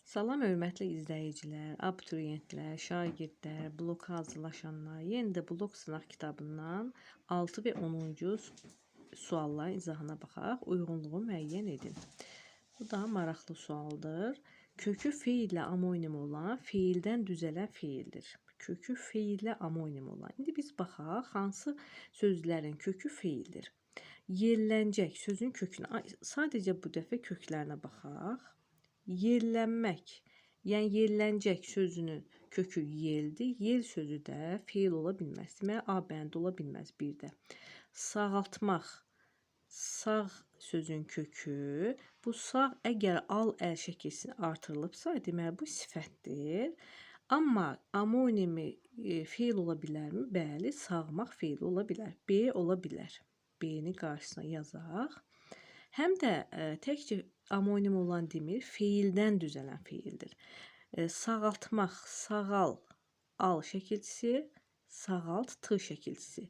Salam hörmətli izləyicilər, abituriyentlər, şagirdlər, bloka hazırlaşanlar. Yenə də blok sınaq kitabından 6 və 10-cu sualların izahına baxaq. Uyğunluğu müəyyən edin. Bu da maraqlı sualdır. Kökü feillə amonim olan feildən düzələn feildir. Kökü feillə amonim olan. İndi biz baxaq hansı sözlərin kökü feildir. Yerlənəcək sözün kökünə sadəcə bu dəfə köklərinə baxaq. Yerlənmək, yəni yerlənəcək sözünün kökü yeldir. Yel sözü də feil ola bilməz. Deməli, A bəndi ola bilməz bir də. Sağaltmaq, sağ sözün kökü. Bu sağ əgər al-əl şəkilsini artırılıbsa, deməli bu sifətdir. Amma amonimi feil ola bilərmi? Bəli, sağmaq feil ola bilər. B ola bilər. B-ni qarşısına yazaq. Həm də təkcə amonim olan demir, feildən düzələn feildir. Sağaltmaq, sağal, al şəkilçisi, sağalt, t şəkilçisi.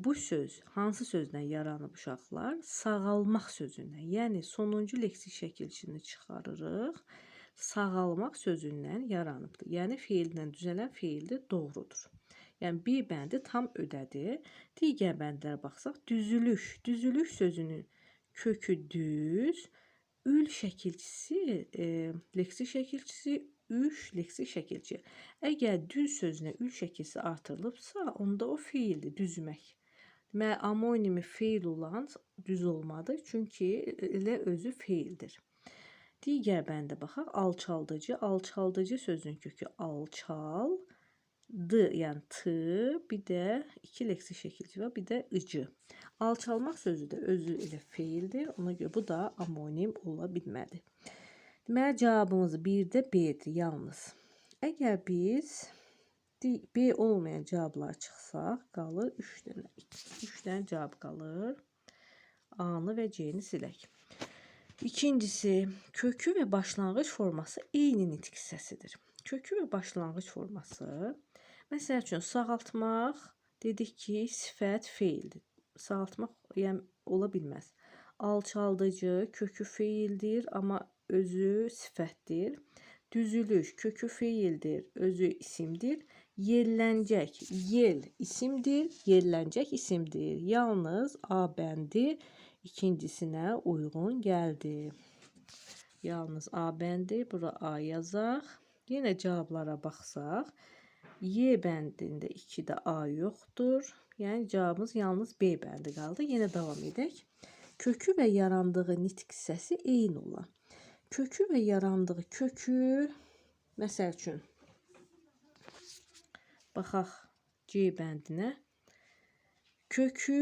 Bu söz hansı sözdən yaranıb uşaqlar? Sağalmaq sözündən. Yəni sonuncu leksik şəkilçisini çıxarırıq. Sağalmaq sözündən yaranıbdır. Yəni feildən düzələn feildir, doğrudur. Yəni bir bəndi tam ödədi. Digər bəndlərə baxsaq, düzülüş. Düzülüş sözünün kökü düz, ül şəkilçisi, leksik şəkilçisi, üş leksik şəkilçi. Əgər düz sözünə ül şəkilçisi artırılıbsa, onda o feildir, düzmək. Deməli, amonimi feil olan düz olmadı, çünki elə özü feildir. Digər bəndə baxaq, alçaldıcı. Alçaldıcı sözün kökü alçal, d, yəni t, bir də iki leksik şəkilçi var, bir də ıcı. Alçalmaq sözü də özü elə feildir. Ona görə bu da amonim ola bilmədi. Deməli, cavabımız 1-də B-dir yalnız. Əgər biz B olmayan cavablar çıxsaq, qalır 3 dənə. 3 dənə cavab qalır. A-nı və C-ni silək. İkincisi, kökü və başlanğıc forması eyni nitq hissəsidir. Kökü və başlanğıc forması, məsəl üçün, sağaltmaq dedik ki, sifət feildir. Sağaltmaq yəni ola bilməz. Alçaldıcı kökü feildir, amma özü sifətdir. Düzülüş kökü feildir, özü isimdir. Yerlənəcək, yel isimdir, yerlənəcək isimdir. Yalnız A bəndi ikincisinə uyğun gəldi. Yalnız A bəndi, bura A yazaq. Yenə cavablara baxsaq, Y bəndində 2-də A yoxdur. Yəni cavabımız yalnız B bəndi qaldı. Yenə davam edək. Kökü və yarandığı nitq hissəsi eyni olan. Kökü və yarandığı kökü, məsəl üçün, baxaq C bəndinə. Kökü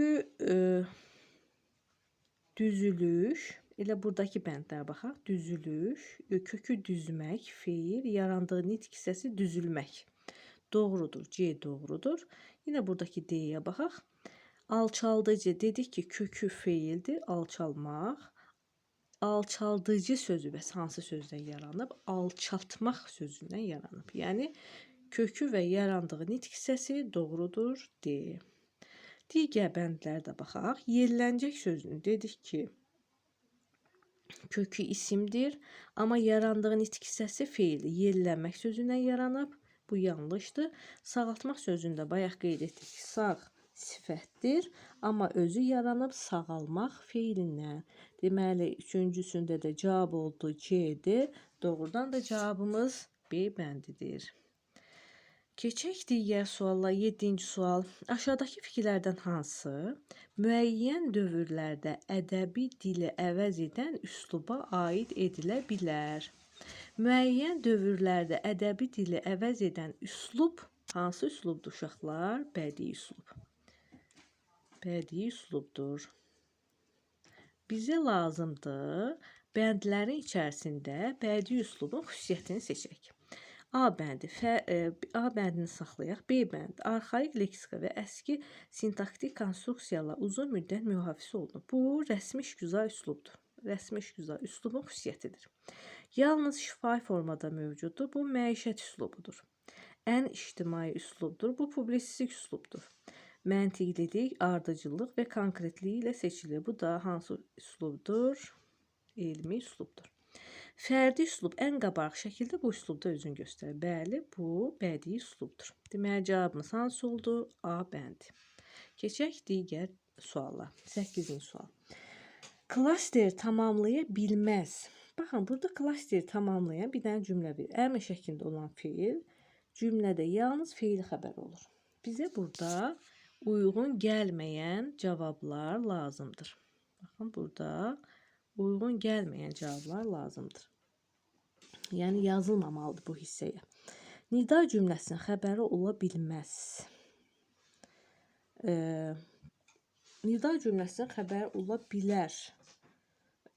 düzülüş, elə buradakı bəndlərə baxaq. Düzülüş, kökü düzmək, feil, yarandığı nitq hissəsi düzülmək. Doğrudur, C doğrudur. Yine buradaki D'ye baxaq. Alçaldıcı dedik ki, kökü feildir, alçalmaq. Alçaldıcı sözü bəs hansı sözdən yaranıb? Alçaltmaq sözündən yaranıb. Yəni kökü və yarandığı nitq hissəsi doğrudur, D. Digər bəndlərdə baxaq. Yerlənəcək sözünü dedik ki, kökü isimdir, amma yarandığı nitq hissəsi feildir. Yerlənmək sözündən yaranıb. Bu yanlışdır. Sağaltmaq sözündə bayaq qeyd etdik ki, sağ sifətdir, amma özü yaranıb sağalmaq feilindən. Deməli, üçüncüsündə də cavab oldu C-dir. Doğrudan da cavabımız B bəndidir. Keçək digər sualla. 7-ci sual. Aşağıdakı fikirlərdən hansı müəyyən dövrlərdə ədəbi dili əvəz edən üsluba aid edilə bilər? Müəyyən dövrlərdə ədəbi dili əvəz edən üslub hansı üslubdur uşaqlar? Bədii üslub. Bədii üslubdur. Bizə lazımdır bəndlərin içərisində bədii üslubun xüsusiyyətini seçək. A bəndi, A bəndini saxlayaq. B bəndi, arxaik leksika və əski sintaktik konstruksiyalar uzun müddət mühafizə olunub. Bu, rəsmi işgüzar üslubdur. Rəsmi işgüzar üslubun xüsusiyyətidir. Yalnız şifahi formada mövcuddur. Bu, məişət üslubudur. Ən ictimai üslubdur. Bu, publisistik üslubdur. Məntiqlilik, ardıcıllıq və konkretliyi ilə seçilir. Bu da hansı üslubdur? Elmi üslubdur. Fərdi üslub ən qabaq şəkildə bu üslubda özünü göstərir. Bəli, bu bədii üslubdur. Deməli, cavabımız hansı oldu? A bəndi. Keçək digər suala. 8-ci sual. Klaster tamamlaya bilməz. Baxın, burada klasteri tamamlayan bir dənə cümlə bir. Əmr şəklində olan feil cümlədə yalnız feil xəbər olur. Bizə burada uyğun gəlməyən cavablar lazımdır. Baxın, burada uyğun gəlməyən cavablar lazımdır. Yəni yazılmamalıdır bu hissəyə. Nida cümləsinin xəbəri ola bilməz. Nida cümləsinin xəbəri ola bilər.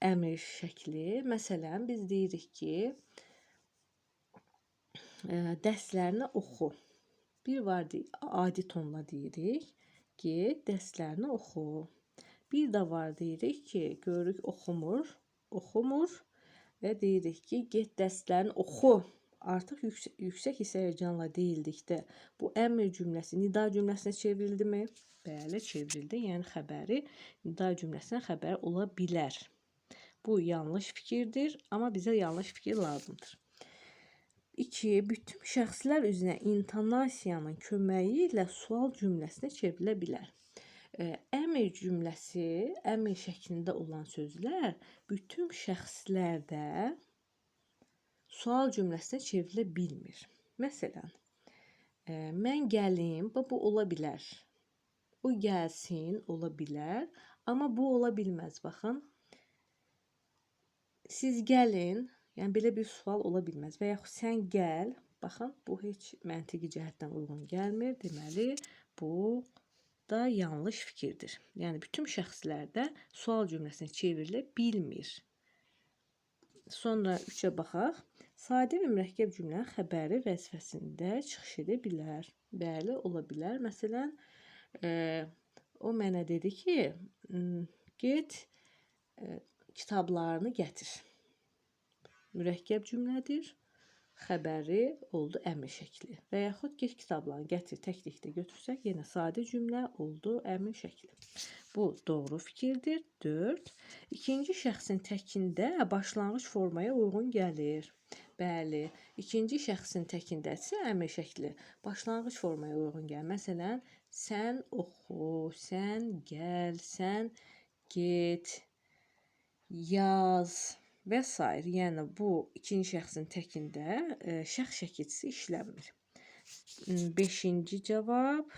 Əmr şəkli. Məsələn, biz deyirik ki, dərslərini oxu. Bir var adi tonla deyirik ki, dərslərini oxu. Bir də var deyirik ki, görürük oxumur və deyirik ki, get dərslərini oxu. Artıq yüksək hissəyəcanla deyildikdə bu əmr cümləsi nida cümləsinə çevrildimi? Bəli, çevrildi. Yəni xəbəri nida cümləsinə xəbər ola bilər. Bu yanlış fikirdir, amma bizə yanlış fikir lazımdır. 2. Bütün şəxslər üzrə intonasiyanın köməyi ilə sual cümləsinə çevrilə bilər. Əmr cümləsi, əmr şəklində olan sözlər bütün şəxslərdə sual cümləsinə çevrilə bilmir. Məsələn, mən gəlim, bu ola bilər. O gəlsin, ola bilər, amma bu ola bilməz. Baxın, siz gəlin, yəni belə bir sual ola bilməz. Və yaxud sən gəl, baxın, bu heç məntiqi cəhətdən uyğun gəlmir. Deməli, bu da yanlış fikirdir. Yəni bütün şəxslərdə sual cümləsinə çevrilə bilmir. Sonra 3-ə baxaq. Sadə və mürəkkəb cümlənin xəbəri vəzifəsində çıxış edə bilər. Bəli, ola bilər. Məsələn, o mənə dedi ki, get kitablarını gətir. Mürəkkəb cümlədir. Xəbəri oldu əmr şəkli. Və yaxud get kitablarını gətir, təklikdə götürsək, yenə sadə cümlə oldu əmr şəkli. Bu doğru fikirdir. 4. İkinci şəxsin təkində başlanğıc formaya uyğun gəlir. Bəli, ikinci şəxsin təkindəsə əmr şəkli başlanğıc formaya uyğun gəlir. Məsələn, sən oxu, sən gəl, sən get, yaz və s. Yəni bu ikinci şəxsin təkində şəxs şəkilçisi işlənmir. 5-ci cavab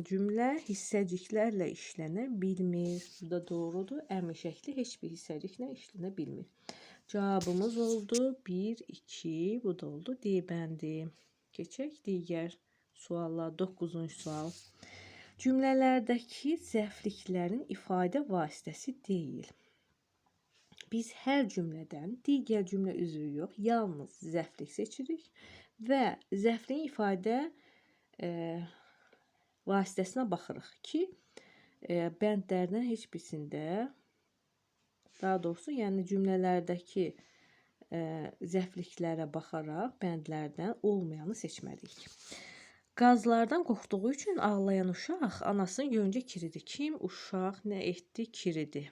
cümlə hissəciklərlə işlənə bilmir. Bu da doğrudur. Əmr şəkli heç bir hissəciklə işlənə bilmir. Cavabımız oldu 1, 2, bu da oldu D bəndi. Keçək digər suallar. 9-cu sual. Cümlələrdəki zəfliklərin ifadə vasitəsi deyil. Biz hər cümlədən digər cümlə üzvü yox, yalnız zəflik seçirik və zəfliyin ifadə vasitəsinə baxırıq ki, bəndlərdən heç birisində, daha doğrusu, yəni cümlələrdəki zəfliklərə baxaraq bəndlərdən olmayanı seçməliyik. Qazlardan qorxduğu üçün ağlayan uşaq anasını görüncə kiridi. Kim? Uşaq nə etdi? Kiridi.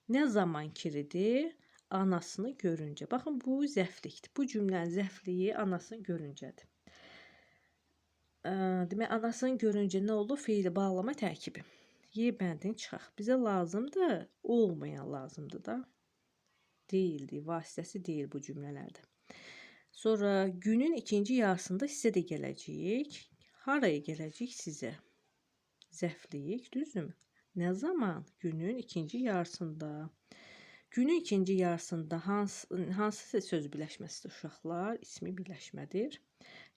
Nə zaman kiridi? Anasını görüncə. Baxın, bu zəflikdir. Bu cümlənin zəfliyi anasını görüncədir. Demək, anasını görüncə nə oldu? Feili bağlama tərkibi. Y bəndini çıxaq. Bizə lazımdır, olmayan lazımdır da. Deyildi, vasitəsi deyil bu cümlələrdə. Sonra günün ikinci yarısında sizə də gələcəyik. Haraya gələcəyik sizə? Zəflik, düzdürmü? Nə zaman? Günün ikinci yarısında. Günün ikinci yarısında hansı söz birləşməsidir uşaqlar? İsmi birləşmədir.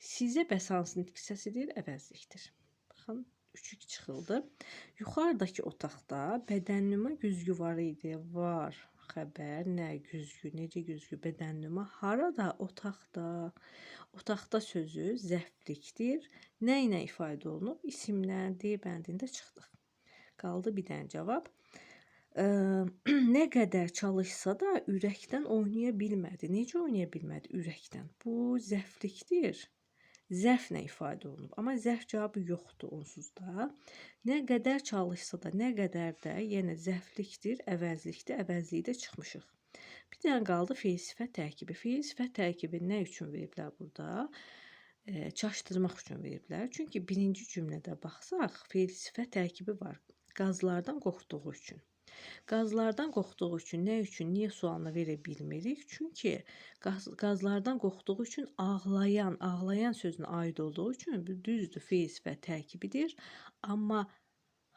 Sizə bəs hansı nitq hissəsidir? Əvəzlikdir. Baxın, 3 çıxıldı. Yuxarıdakı otaqda bədənnüma güzgü var idi. Var. Xəbər, nə güzgü, necə güzgü, bədənnüma, harada, otaqda. Otaqda sözü zəflikdir. Nə ilə ifadə olunub? İsimlə, D bəndində çıxdıq. Qaldı bir dənə cavab. Nə qədər çalışsa da ürəkdən oynaya bilmədi. Necə oynaya bilmədi ürəkdən? Bu zəflikdir. Zərflə ifadə olunub. Amma zərf cavabı yoxdur onsuz da. Nə qədər çalışsa da, nə qədər də yenə zəflikdir, əvəzlikdir, əvəzlikdə çıxmışıq. Bir dənə qaldı feil sifət tərkibi. Feil sifət tərkibi nə üçün veriblər burada? Çaşdırmaq üçün veriblər. Çünki birinci cümlədə baxsaq, feil sifət tərkibi var. Qazlardan qorxduğu üçün. Qazlardan qorxduğu üçün nə üçün, niyə sualını verə bilmirik? Çünki qazlardan qorxduğu üçün ağlayan sözünə aid olduğu üçün bu düzdür, feil sifət tərkibidir. Amma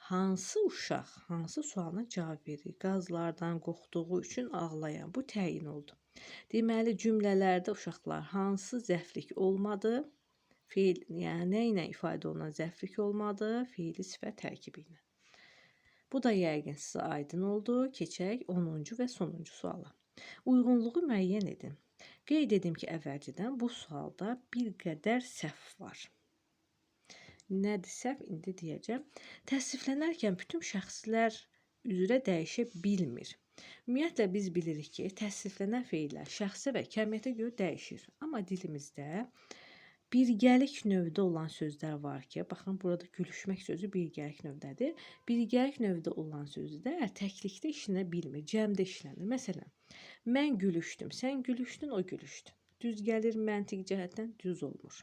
hansı uşaq, hansı sualına cavab verir? Qazlardan qorxduğu üçün ağlayan. Bu təyin oldu. Deməli, cümlələrdə uşaqlar hansı zəflik olmadı? Feil, yəni nə ilə ifadə olunan zəflik olmadı? Feili sifət tərkibi ilə. Bu da yəqin sizə aydın oldu. Keçək 10-cu və sonuncu suala. Uyğunluğu müəyyən edin. Qeyd edim ki, əvvəlcədən bu sualda bir qədər səhv var. Nədir səhv? İndi deyəcəm. Təsniflənərkən bütün şəxslər üzrə dəyişə bilmir. Ümumiyyətlə biz bilirik ki, təsniflənən feillər şəxsə və kəmiyyətə görə dəyişir. Amma dilimizdə birgəlik növdə olan sözlər var ki, baxın burada gülüşmək sözü birgəlik növdədir. Birgəlik növdə olan sözlər təklikdə işlənə bilmir, cəmdə işlənir. Məsələn, mən gülüşdüm, sən gülüşdün, o gülüşdü. Düz gəlir, məntiq cəhətdən düz olmur.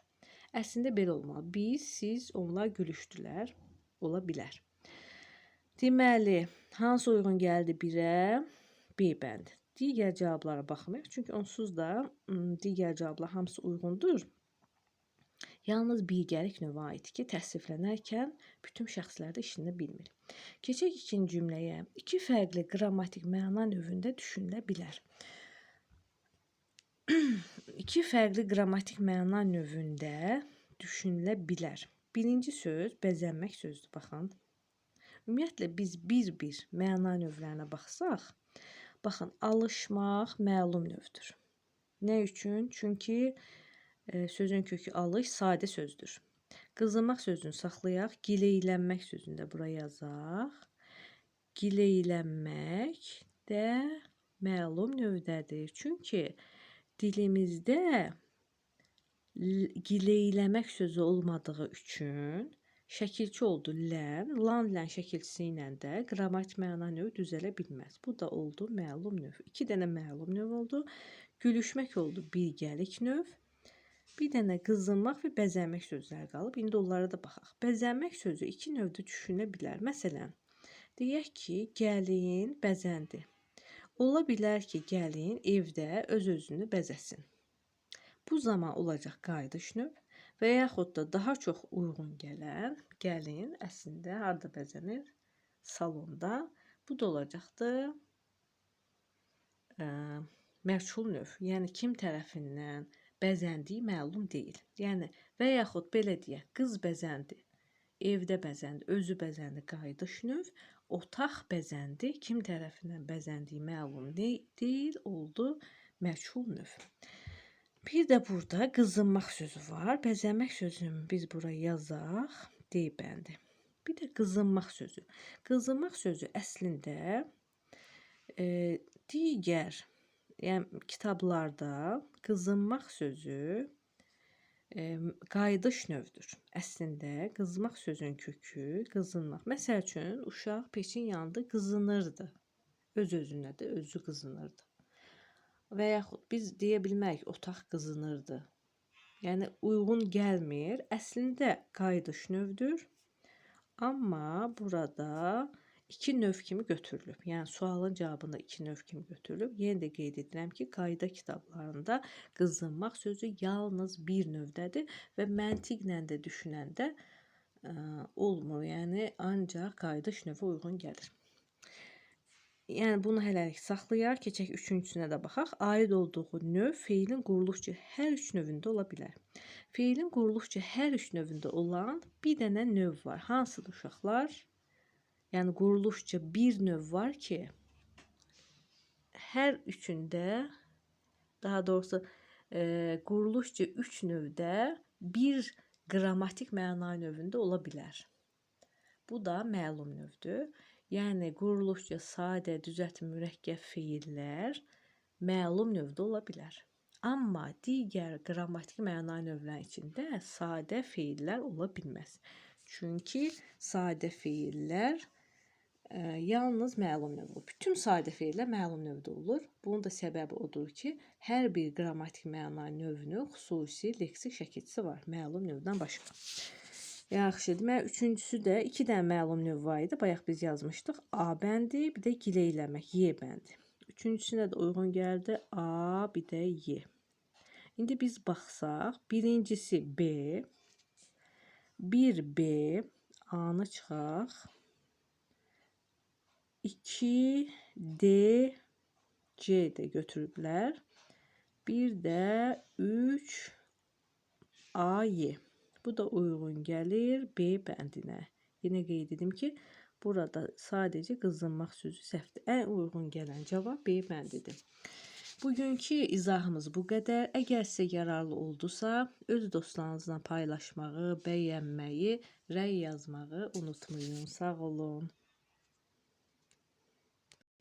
Əslində belə olmalı. Biz, siz, onlar gülüşdülər, ola bilər. Deməli, hansı uyğun gəldi birə? B bəndi. Digər cavablara baxmayaq, çünki onsuz da digər cavablar hamısı uyğundur. Yalnız birgəlik növə aid ki, təsniflənərkən bütün şəxslərdə işlənə bilmir. Keçək ikinci cümləyə. İki fərqli qrammatik məna növündə düşünülə bilər. İki fərqli qrammatik məna növündə düşünülə bilər. Birinci söz bəzənmək sözdür, baxın. Ümumiyyətlə biz bir-bir məna növlərinə baxsaq, baxın, alışmaq məlum növdür. Nə üçün? Çünki sözün kökü alış, sadə sözdür. Qızınmaq sözünü saxlayaq, gileylənmək sözünü də bura yazaq. Gileylənmək də məlum növdədir. Çünki dilimizdə gileyləmək sözü olmadığı üçün şəkilçi oldu lən, lan şəkilçisi ilə də qrammatik məna növü düzələ bilməz. Bu da oldu məlum növ. İki dənə məlum növ oldu. Gülüşmək oldu birgəlik növ. Bir dənə qızınmaq və bəzənmək sözləri qalıb. İndi onlara da baxaq. Bəzənmək sözü iki növdə düşünülə bilər. Məsələn, deyək ki, gəlin bəzəndi. Ola bilər ki, gəlin evdə öz-özünü bəzəsin. Bu zaman olacaq qayıdış növ və yaxud da daha çox uyğun gələn gəlin əslində harda bəzənir? Salonda. Bu da olacaqdı məchul növ. Yəni kim tərəfindən bəzəndiyi məlum deyil. Yəni və yaxud belə deyək, qız bəzəndi, evdə bəzəndi, özü bəzəndi, qayıdış növ, otaq bəzəndi, kim tərəfindən bəzəndiyi məlum deyil, oldu məchul növ. Bir də burada qızınmaq sözü var. Bəzənmək sözünü biz bura yazaq, D bəndi. Bir də qızınmaq sözü. Qızınmaq sözü əslində digər yəni kitablarda qızınmaq sözü qayıdış növdür. Əslində qızmaq sözün kökü qızınmaq. Məsəl üçün uşaq peçin yanında qızınırdı. Öz-özünə də özü qızınırdı. Və yaxud biz deyə bilmərik otaq qızınırdı. Yəni uyğun gəlmir. Əslində qayıdış növdür. Amma burada iki növ kimi götürülüb. Yəni sualın cavabında iki növ kimi götürülüb. Yenə də qeyd edirəm ki, qayda kitablarında qızınmaq sözü yalnız bir növdədir və məntiqlə də düşünəndə olmur. Yəni ancaq qayıdış növü uyğun gəlir. Yəni bunu hələlik saxlayaq, keçək üçüncüsünə də baxaq. Aid olduğu növ feilin quruluşca hər üç növündə ola bilər. Feilin quruluşca hər üç növündə olan bir dənə növ var. Hansıdır uşaqlar? Yəni quruluşca bir növ var ki, hər üçündə, daha doğrusu quruluşca üç növdə bir qrammatik məna növündə ola bilər. Bu da məlum növdür. Yəni quruluşca sadə, düzəltmə, mürəkkəb feillər məlum növdə ola bilər. Amma digər qrammatik məna növləri içində sadə feillər ola bilməz. Çünki sadə feillər yalnız məlum növdə. Bütün sadə feillər məlum növdə olur. Bunun da səbəbi odur ki, hər bir qrammatik məna növünün xüsusi leksik şəkilçisi var, məlum növdən başqa. Yaxşı, demək üçüncüsü də 2 dənə məlum növ var idi. Bayaq biz yazmışdıq. A bəndi, bir də gileyləmək, Y bəndi. Üçüncüsünə də uyğun gəldi. A, bir də Y. İndi biz baxsaq, birincisi B, 1B, A-nı çıxaq. 2D, C də götürüblər. Bir də 3AY. Bu da uyğun gəlir B bəndinə. Yenə qeyd edim ki, burada sadəcə qızınmaq sözü səhvdir. Ən uyğun gələn cavab B bəndidir. Bugünkü izahımız bu qədər. Əgər sizə yararlı oldusa, öz dostlarınızla paylaşmağı, bəyənməyi, rəy yazmağı unutmayın. Sağ olun.